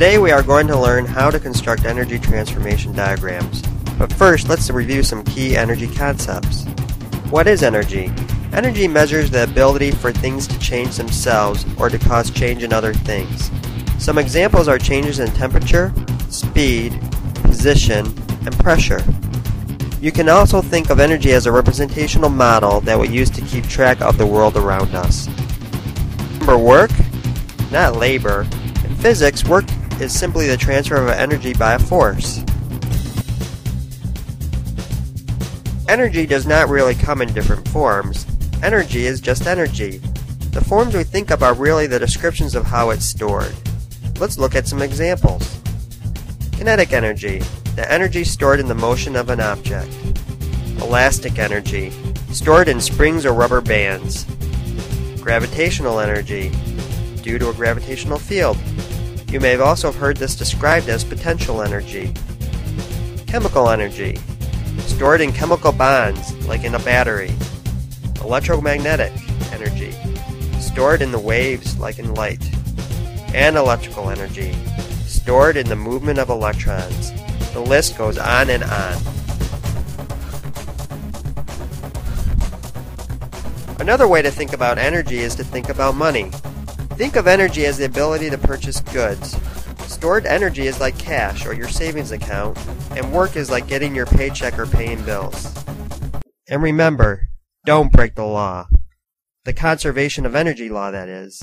Today we are going to learn how to construct energy transformation diagrams. But first, let's review some key energy concepts. What is energy? Energy measures the ability for things to change themselves or to cause change in other things. Some examples are changes in temperature, speed, position, and pressure. You can also think of energy as a representational model that we use to keep track of the world around us. Remember work, not labor. In physics, work is simply the transfer of energy by a force. Energy does not really come in different forms. Energy is just energy. The forms we think of are really the descriptions of how it's stored. Let's look at some examples. Kinetic energy, the energy stored in the motion of an object. Elastic energy, stored in springs or rubber bands. Gravitational energy, due to a gravitational field. You may have also heard this described as potential energy. Chemical energy, stored in chemical bonds, like in a battery. Electromagnetic energy, stored in the waves, like in light. And electrical energy, stored in the movement of electrons. The list goes on and on. Another way to think about energy is to think about money. Think of energy as the ability to purchase goods. Stored energy is like cash or your savings account, and work is like getting your paycheck or paying bills. And remember, don't break the law. The conservation of energy law, that is.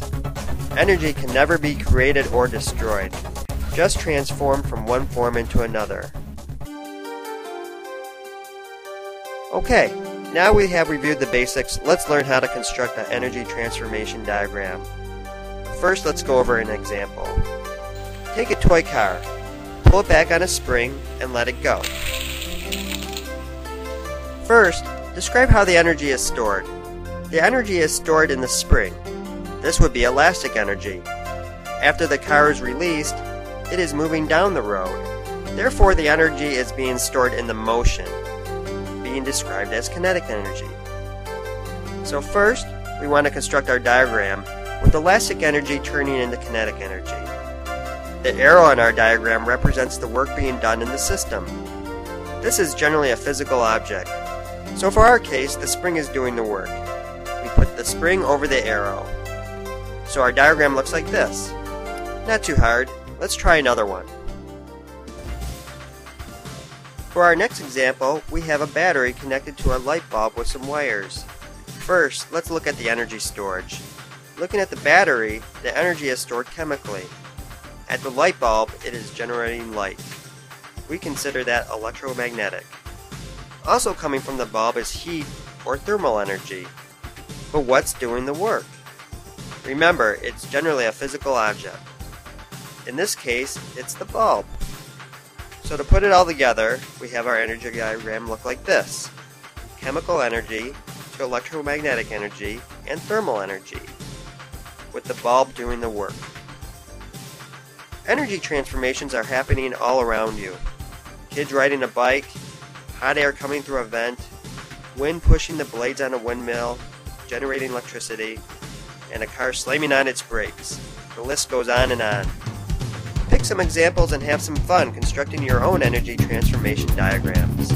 Energy can never be created or destroyed, just transformed from one form into another. Okay, now we have reviewed the basics, let's learn how to construct an energy transformation diagram. First, let's go over an example. Take a toy car, pull it back on a spring, and let it go. First, describe how the energy is stored. The energy is stored in the spring. This would be elastic energy. After the car is released, it is moving down the road. Therefore, the energy is being stored in the motion, being described as kinetic energy. So first, we want to construct our diagram with elastic energy turning into kinetic energy. The arrow in our diagram represents the work being done in the system. This is generally a physical object. So for our case, the spring is doing the work. We put the spring over the arrow. So our diagram looks like this. Not too hard. Let's try another one. For our next example, we have a battery connected to a light bulb with some wires. First, let's look at the energy storage. Looking at the battery, the energy is stored chemically. At the light bulb, it is generating light. We consider that electromagnetic. Also coming from the bulb is heat or thermal energy. But what's doing the work? Remember, it's generally a physical object. In this case, it's the bulb. So to put it all together, we have our energy diagram look like this. Chemical energy to electromagnetic energy and thermal energy, with the bulb doing the work. Energy transformations are happening all around you. Kids riding a bike, hot air coming through a vent, wind pushing the blades on a windmill, generating electricity, and a car slamming on its brakes. The list goes on and on. Pick some examples and have some fun constructing your own energy transformation diagrams.